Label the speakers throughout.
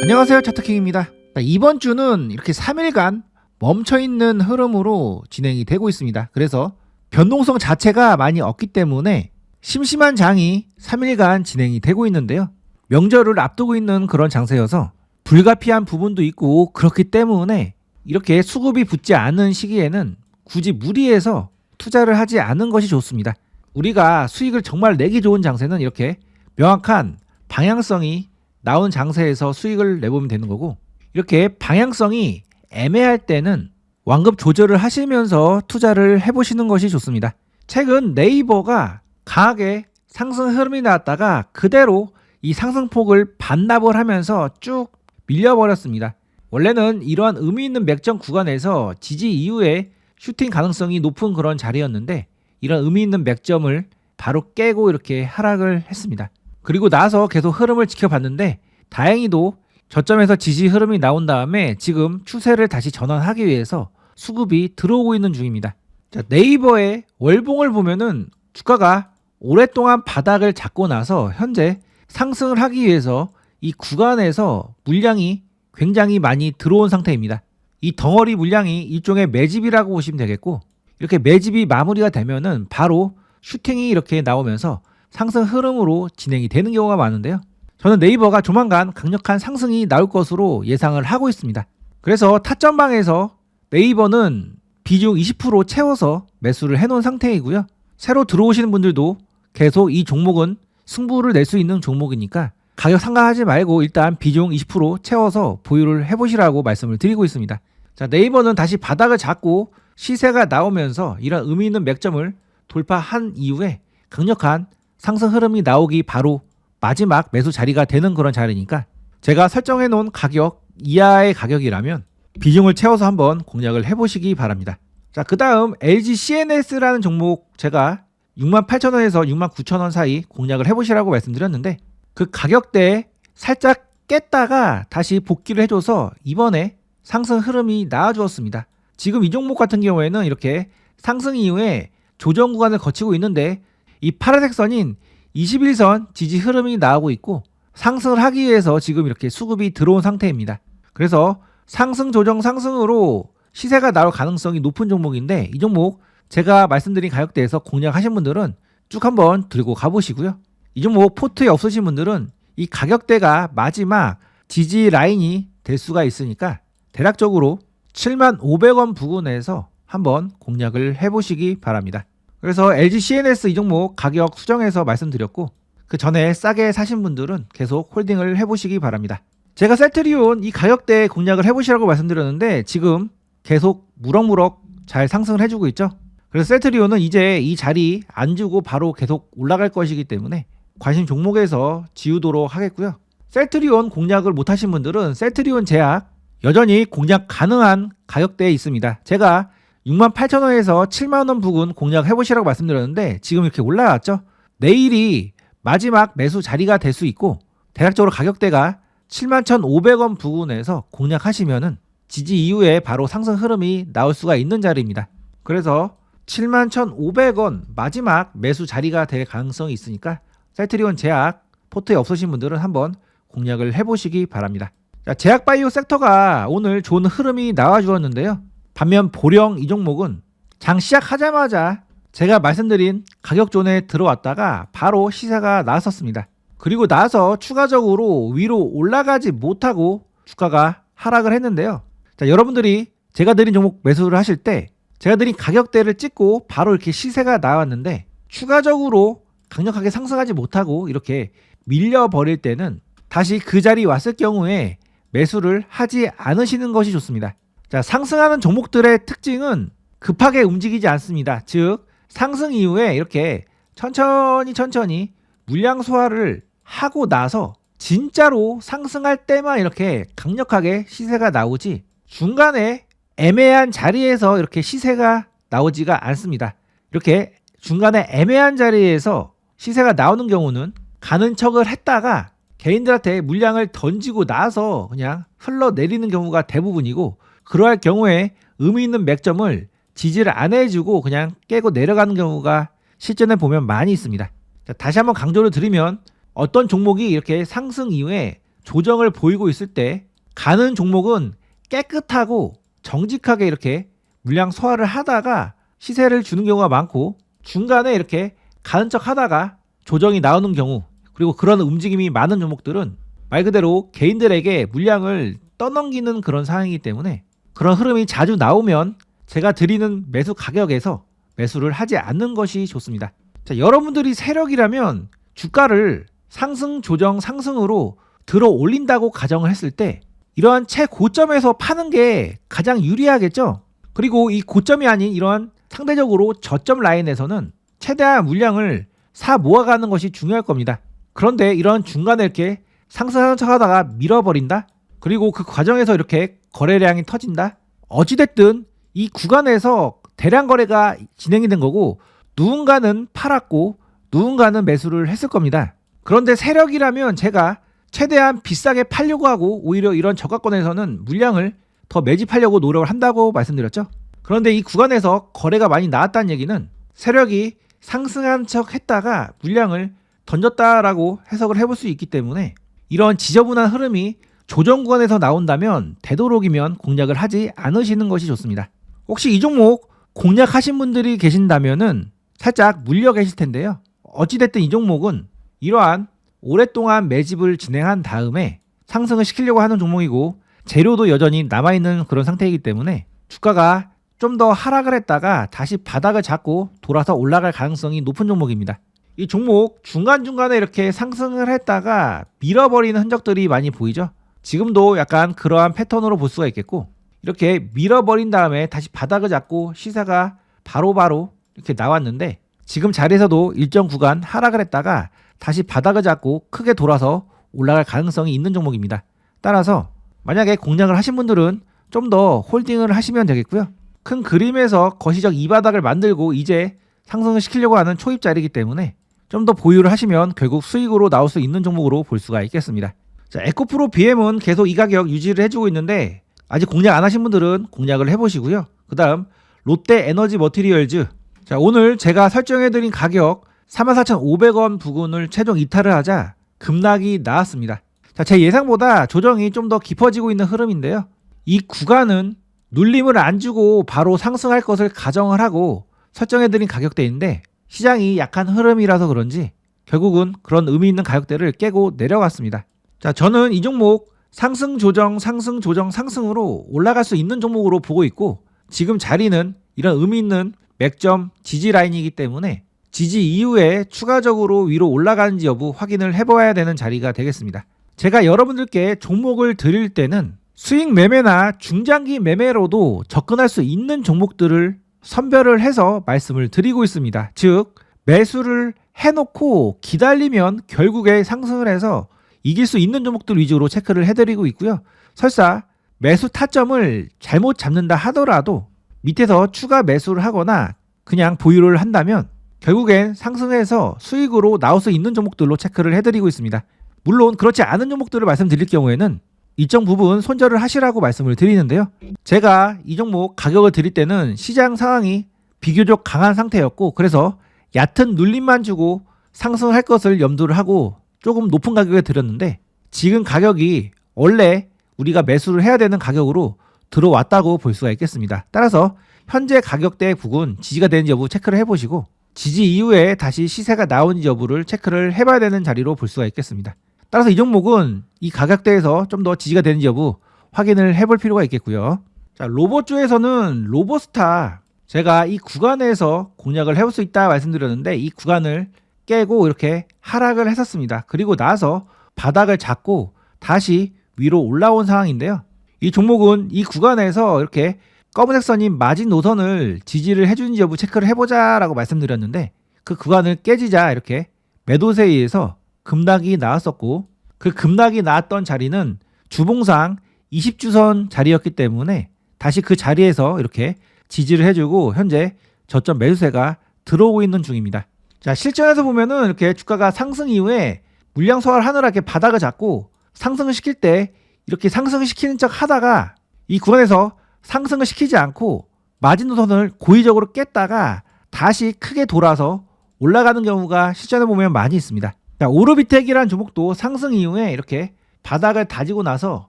Speaker 1: 안녕하세요, 차트킹입니다. 이번 주는 이렇게 3일간 멈춰있는 흐름으로 진행이 되고 있습니다. 그래서 변동성 자체가 많이 없기 때문에 심심한 장이 3일간 진행이 되고 있는데요. 명절을 앞두고 있는 그런 장세여서 불가피한 부분도 있고, 그렇기 때문에 이렇게 수급이 붙지 않은 시기에는 굳이 무리해서 투자를 하지 않는 것이 좋습니다. 우리가 수익을 정말 내기 좋은 장세는 이렇게 명확한 방향성이 나온 장세에서 수익을 내보면 되는 거고, 이렇게 방향성이 애매할 때는 완급 조절을 하시면서 투자를 해보시는 것이 좋습니다. 최근 네이버가 강하게 상승 흐름이 나왔다가 그대로 이 상승폭을 반납을 하면서 쭉 밀려버렸습니다. 원래는 이러한 의미 있는 맥점 구간에서 지지 이후에 슈팅 가능성이 높은 그런 자리였는데, 이런 의미 있는 맥점을 바로 깨고 이렇게 하락을 했습니다. 그리고 나서 계속 흐름을 지켜봤는데, 다행히도 저점에서 지지 흐름이 나온 다음에 지금 추세를 다시 전환하기 위해서 수급이 들어오고 있는 중입니다. 자, 네이버의 월봉을 보면은 주가가 오랫동안 바닥을 잡고 나서 현재 상승을 하기 위해서 이 구간에서 물량이 굉장히 많이 들어온 상태입니다. 이 덩어리 물량이 일종의 매집이라고 보시면 되겠고, 이렇게 매집이 마무리가 되면은 바로 슈팅이 이렇게 나오면서 상승 흐름으로 진행이 되는 경우가 많은데요. 저는 네이버가 조만간 강력한 상승이 나올 것으로 예상을 하고 있습니다. 그래서 타점방에서 네이버는 비중 20% 채워서 매수를 해놓은 상태이고요. 새로 들어오시는 분들도 계속 이 종목은 승부를 낼 수 있는 종목이니까 가격 상관하지 말고 일단 비중 20% 채워서 보유를 해보시라고 말씀을 드리고 있습니다. 자, 네이버는 다시 바닥을 잡고 시세가 나오면서 이런 의미 있는 맥점을 돌파한 이후에 강력한 상승 흐름이 나오기 바로 마지막 매수 자리가 되는 그런 자리니까, 제가 설정해 놓은 가격 이하의 가격이라면 비중을 채워서 한번 공략을 해보시기 바랍니다. 자, 그 다음 LG CNS라는 종목 제가 68,000원에서 69,000원 사이 공략을 해보시라고 말씀드렸는데, 그 가격대에 살짝 깼다가 다시 복귀를 해줘서 이번에 상승 흐름이 나와주었습니다. 지금 이 종목 같은 경우에는 이렇게 상승 이후에 조정 구간을 거치고 있는데, 이 파란색 선인 21선 지지 흐름이 나오고 있고, 상승을 하기 위해서 지금 이렇게 수급이 들어온 상태입니다. 그래서 상승 조정 상승으로 시세가 나올 가능성이 높은 종목인데, 이 종목 제가 말씀드린 가격대에서 공략하신 분들은 쭉 한번 들고 가보시고요. 이 종목 포트에 없으신 분들은 이 가격대가 마지막 지지 라인이 될 수가 있으니까 대략적으로 75,000원 부근에서 한번 공략을 해보시기 바랍니다. 그래서 LG CNS 이 종목 가격 수정해서 말씀드렸고, 그 전에 싸게 사신 분들은 계속 홀딩을 해보시기 바랍니다. 제가 셀트리온 이 가격대에 공략을 해보시라고 말씀드렸는데 지금 계속 무럭무럭 잘 상승을 해주고 있죠. 그래서 셀트리온은 이제 이 자리 안 주고 바로 계속 올라갈 것이기 때문에 관심 종목에서 지우도록 하겠고요. 셀트리온 공략을 못하신 분들은 셀트리온 제약 여전히 공략 가능한 가격대에 있습니다. 제가 68,000원에서 70,000원 부근 공략해보시라고 말씀드렸는데 지금 이렇게 올라왔죠. 내일이 마지막 매수 자리가 될 수 있고, 대략적으로 가격대가 71,500원 부근에서 공략하시면은 지지 이후에 바로 상승 흐름이 나올 수가 있는 자리입니다. 그래서 71,500원 마지막 매수 자리가 될 가능성이 있으니까 셀트리온 제약 포트에 없으신 분들은 한번 공략을 해보시기 바랍니다. 자, 제약바이오 섹터가 오늘 좋은 흐름이 나와주었는데요. 반면 보령 이 종목은 장 시작하자마자 제가 말씀드린 가격존에 들어왔다가 바로 시세가 나왔었습니다. 그리고 나서 추가적으로 위로 올라가지 못하고 주가가 하락을 했는데요. 자, 여러분들이 제가 드린 종목 매수를 하실 때 제가 드린 가격대를 찍고 바로 이렇게 시세가 나왔는데 추가적으로 강력하게 상승하지 못하고 이렇게 밀려버릴 때는 다시 그 자리 왔을 경우에 매수를 하지 않으시는 것이 좋습니다. 자, 상승하는 종목들의 특징은 급하게 움직이지 않습니다. 즉 상승 이후에 이렇게 천천히 물량 소화를 하고 나서 진짜로 상승할 때만 이렇게 강력하게 시세가 나오지, 중간에 애매한 자리에서 이렇게 시세가 나오지가 않습니다. 이렇게 중간에 애매한 자리에서 시세가 나오는 경우는 가는 척을 했다가 개인들한테 물량을 던지고 나서 그냥 흘러내리는 경우가 대부분이고, 그러할 경우에 의미 있는 맥점을 지지를 안 해주고 그냥 깨고 내려가는 경우가 실전에 보면 많이 있습니다. 자, 다시 한번 강조를 드리면 어떤 종목이 이렇게 상승 이후에 조정을 보이고 있을 때 가는 종목은 깨끗하고 정직하게 이렇게 물량 소화를 하다가 시세를 주는 경우가 많고, 중간에 이렇게 가는 척 하다가 조정이 나오는 경우, 그리고 그런 움직임이 많은 종목들은 말 그대로 개인들에게 물량을 떠넘기는 그런 상황이기 때문에 그런 흐름이 자주 나오면 제가 드리는 매수 가격에서 매수를 하지 않는 것이 좋습니다. 자, 여러분들이 세력이라면 주가를 상승 조정 상승으로 들어 올린다고 가정을 했을 때 이러한 최고점에서 파는 게 가장 유리하겠죠. 그리고 이 고점이 아닌 이러한 상대적으로 저점 라인에서는 최대한 물량을 사 모아가는 것이 중요할 겁니다. 그런데 이런 중간에 이렇게 상승하는 척 하다가 밀어버린다? 그리고 그 과정에서 이렇게 거래량이 터진다? 어찌됐든 이 구간에서 대량 거래가 진행이 된 거고, 누군가는 팔았고 누군가는 매수를 했을 겁니다. 그런데 세력이라면 제가 최대한 비싸게 팔려고 하고 오히려 이런 저가권에서는 물량을 더 매집하려고 노력을 한다고 말씀드렸죠. 그런데 이 구간에서 거래가 많이 나왔다는 얘기는 세력이 상승한 척 했다가 물량을 던졌다라고 해석을 해볼 수 있기 때문에 이런 지저분한 흐름이 조정 구간에서 나온다면 되도록이면 공략을 하지 않으시는 것이 좋습니다. 혹시 이 종목 공략하신 분들이 계신다면은 살짝 물려 계실 텐데요. 어찌됐든 이 종목은 이러한 오랫동안 매집을 진행한 다음에 상승을 시키려고 하는 종목이고, 재료도 여전히 남아있는 그런 상태이기 때문에 주가가 좀 더 하락을 했다가 다시 바닥을 잡고 돌아서 올라갈 가능성이 높은 종목입니다. 이 종목 중간중간에 이렇게 상승을 했다가 밀어버리는 흔적들이 많이 보이죠. 지금도 약간 그러한 패턴으로 볼 수가 있겠고, 이렇게 밀어버린 다음에 다시 바닥을 잡고 시세가 바로바로 이렇게 나왔는데, 지금 자리에서도 일정 구간 하락을 했다가 다시 바닥을 잡고 크게 돌아서 올라갈 가능성이 있는 종목입니다. 따라서 만약에 공략을 하신 분들은 좀 더 홀딩을 하시면 되겠고요. 큰 그림에서 거시적 이 바닥을 만들고 이제 상승을 시키려고 하는 초입자리이기 때문에 좀 더 보유를 하시면 결국 수익으로 나올 수 있는 종목으로 볼 수가 있겠습니다. 자, 에코프로 BM은 계속 이 가격 유지를 해주고 있는데 아직 공략 안 하신 분들은 공략을 해보시고요. 그 다음 롯데 에너지 머티리얼즈, 자, 오늘 제가 설정해드린 가격 44,500원 부근을 최종 이탈을 하자 급락이 나왔습니다. 자, 제 예상보다 조정이 좀 더 깊어지고 있는 흐름인데요. 이 구간은 눌림을 안 주고 바로 상승할 것을 가정을 하고 설정해드린 가격대인데 시장이 약한 흐름이라서 그런지 결국은 그런 의미 있는 가격대를 깨고 내려갔습니다. 자, 저는 이 종목 상승 조정 상승 조정 상승으로 올라갈 수 있는 종목으로 보고 있고, 지금 자리는 이런 의미 있는 맥점 지지 라인이기 때문에 지지 이후에 추가적으로 위로 올라가는지 여부 확인을 해봐야 되는 자리가 되겠습니다. 제가 여러분들께 종목을 드릴 때는 수익 매매나 중장기 매매로도 접근할 수 있는 종목들을 선별을 해서 말씀을 드리고 있습니다. 즉 매수를 해놓고 기다리면 결국에 상승을 해서 이길 수 있는 종목들 위주로 체크를 해드리고 있고요. 설사 매수 타점을 잘못 잡는다 하더라도 밑에서 추가 매수를 하거나 그냥 보유를 한다면 결국엔 상승해서 수익으로 나올 수 있는 종목들로 체크를 해드리고 있습니다. 물론 그렇지 않은 종목들을 말씀드릴 경우에는 일정 부분 손절을 하시라고 말씀을 드리는데요. 제가 이 종목 가격을 드릴 때는 시장 상황이 비교적 강한 상태였고, 그래서 얕은 눌림만 주고 상승할 것을 염두를 하고 조금 높은 가격에 드렸는데, 지금 가격이 원래 우리가 매수를 해야 되는 가격으로 들어왔다고 볼 수가 있겠습니다. 따라서 현재 가격대 부근 지지가 되는지 여부 체크를 해보시고 지지 이후에 다시 시세가 나오는지 여부를 체크를 해봐야 되는 자리로 볼 수가 있겠습니다. 따라서 이 종목은 이 가격대에서 좀 더 지지가 되는지 여부 확인을 해볼 필요가 있겠고요. 자, 로봇주에서는 로보스타, 제가 이 구간에서 공략을 해볼 수 있다 말씀드렸는데 이 구간을 깨고 이렇게 하락을 했었습니다. 그리고 나서 바닥을 잡고 다시 위로 올라온 상황인데요. 이 종목은 이 구간에서 이렇게 검은색 선이 마진 노선을 지지를 해주는지 여부 체크를 해보자 라고 말씀드렸는데, 그 구간을 깨지자 이렇게 매도세에 의해서 급락이 나왔었고, 그 급락이 나왔던 자리는 주봉상 20주선 자리였기 때문에 다시 그 자리에서 이렇게 지지를 해주고 현재 저점 매수세가 들어오고 있는 중입니다. 자, 실전에서 보면은 이렇게 주가가 상승 이후에 물량 소화를 하느라 이렇게 바닥을 잡고 상승을 시킬 때 이렇게 상승을 시키는 척 하다가 이 구간에서 상승을 시키지 않고 마진노선을 고의적으로 깼다가 다시 크게 돌아서 올라가는 경우가 실전에 보면 많이 있습니다. 자, 오르비텍이라는 종목도 상승 이후에 이렇게 바닥을 다지고 나서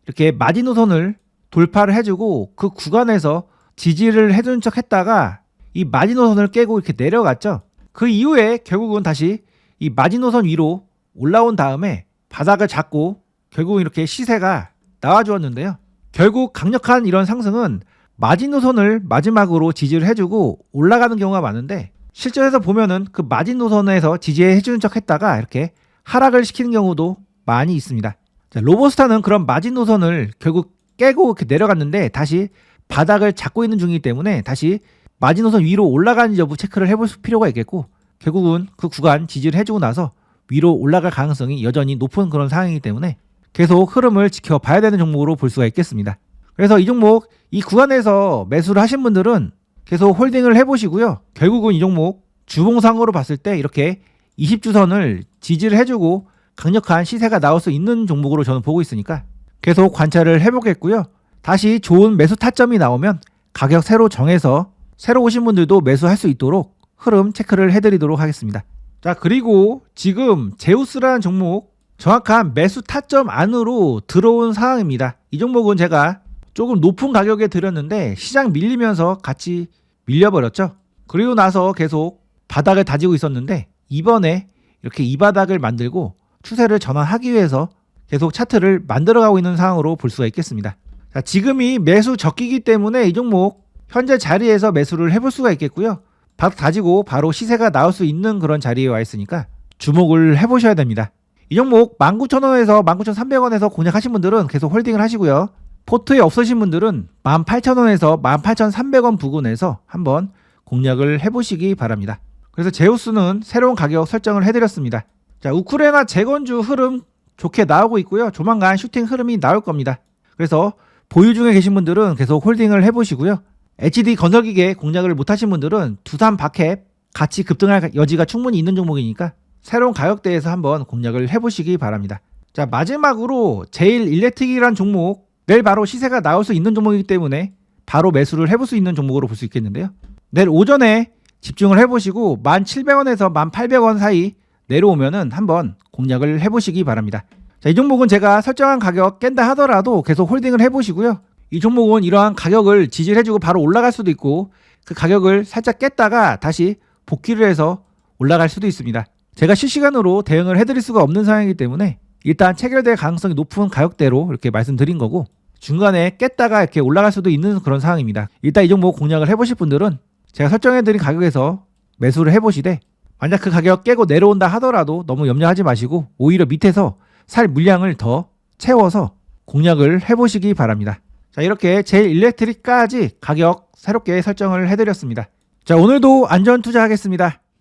Speaker 1: 이렇게 마지노선을 돌파를 해주고 그 구간에서 지지를 해준 척 했다가 이 마지노선을 깨고 이렇게 내려갔죠. 그 이후에 결국은 다시 이 마지노선 위로 올라온 다음에 바닥을 잡고 결국 이렇게 시세가 나와주었는데요. 결국 강력한 이런 상승은 마지노선을 마지막으로 지지를 해주고 올라가는 경우가 많은데, 실전에서 보면은 그 마지노선에서 지지해주는 척 했다가 이렇게 하락을 시키는 경우도 많이 있습니다. 자, 로보스타는 그런 마지노선을 결국 깨고 이렇게 내려갔는데 다시 바닥을 잡고 있는 중이기 때문에 다시 마지노선 위로 올라가는지 여부 체크를 해볼 필요가 있겠고, 결국은 그 구간 지지를 해주고 나서 위로 올라갈 가능성이 여전히 높은 그런 상황이기 때문에 계속 흐름을 지켜봐야 되는 종목으로 볼 수가 있겠습니다. 그래서 이 종목 이 구간에서 매수를 하신 분들은 계속 홀딩을 해보시고요. 결국은 이 종목 주봉상으로 봤을 때 이렇게 20주선을 지지를 해주고 강력한 시세가 나올 수 있는 종목으로 저는 보고 있으니까 계속 관찰을 해보겠고요. 다시 좋은 매수 타점이 나오면 가격 새로 정해서 새로 오신 분들도 매수할 수 있도록 흐름 체크를 해드리도록 하겠습니다. 자, 그리고 지금 제우스라는 종목 정확한 매수 타점 안으로 들어온 상황입니다. 이 종목은 제가 조금 높은 가격에 드렸는데 시장 밀리면서 같이 밀려버렸죠. 그리고 나서 계속 바닥을 다지고 있었는데 이번에 이렇게 이 바닥을 만들고 추세를 전환하기 위해서 계속 차트를 만들어가고 있는 상황으로 볼 수가 있겠습니다. 자, 지금이 매수 적기이기 때문에 이 종목 현재 자리에서 매수를 해볼 수가 있겠고요. 바닥 다지고 바로 시세가 나올 수 있는 그런 자리에 와 있으니까 주목을 해보셔야 됩니다. 이 종목 19,000원에서 19,300원에서 공략하신 분들은 계속 홀딩을 하시고요. 포트에 없으신 분들은 18,000원에서 18,300원 부근에서 한번 공략을 해보시기 바랍니다. 그래서 제우스는 새로운 가격 설정을 해드렸습니다. 자, 우크라이나 재건주 흐름 좋게 나오고 있고요. 조만간 슈팅 흐름이 나올 겁니다. 그래서 보유 중에 계신 분들은 계속 홀딩을 해보시고요. HD 건설기계 공략을 못하신 분들은 두산 바캡 같이 급등할 여지가 충분히 있는 종목이니까 새로운 가격대에서 한번 공략을 해보시기 바랍니다. 자, 마지막으로 제일 일렉트릭이란 종목, 내일 바로 시세가 나올 수 있는 종목이기 때문에 바로 매수를 해볼 수 있는 종목으로 볼 수 있겠는데요. 내일 오전에 집중을 해보시고 1,700원에서 1,800원 사이 내려오면은 한번 공략을 해보시기 바랍니다. 자, 이 종목은 제가 설정한 가격 깬다 하더라도 계속 홀딩을 해보시고요. 이 종목은 이러한 가격을 지지를 해주고 바로 올라갈 수도 있고 그 가격을 살짝 깼다가 다시 복귀를 해서 올라갈 수도 있습니다. 제가 실시간으로 대응을 해드릴 수가 없는 상황이기 때문에 일단 체결될 가능성이 높은 가격대로 이렇게 말씀드린 거고, 중간에 깼다가 이렇게 올라갈 수도 있는 그런 상황입니다. 일단 이 종목 공략을 해보실 분들은 제가 설정해드린 가격에서 매수를 해보시되, 만약 그 가격 깨고 내려온다 하더라도 너무 염려하지 마시고 오히려 밑에서 살 물량을 더 채워서 공략을 해보시기 바랍니다. 자, 이렇게 제일 일렉트릭까지 가격 새롭게 설정을 해드렸습니다. 자, 오늘도 안전 투자하겠습니다.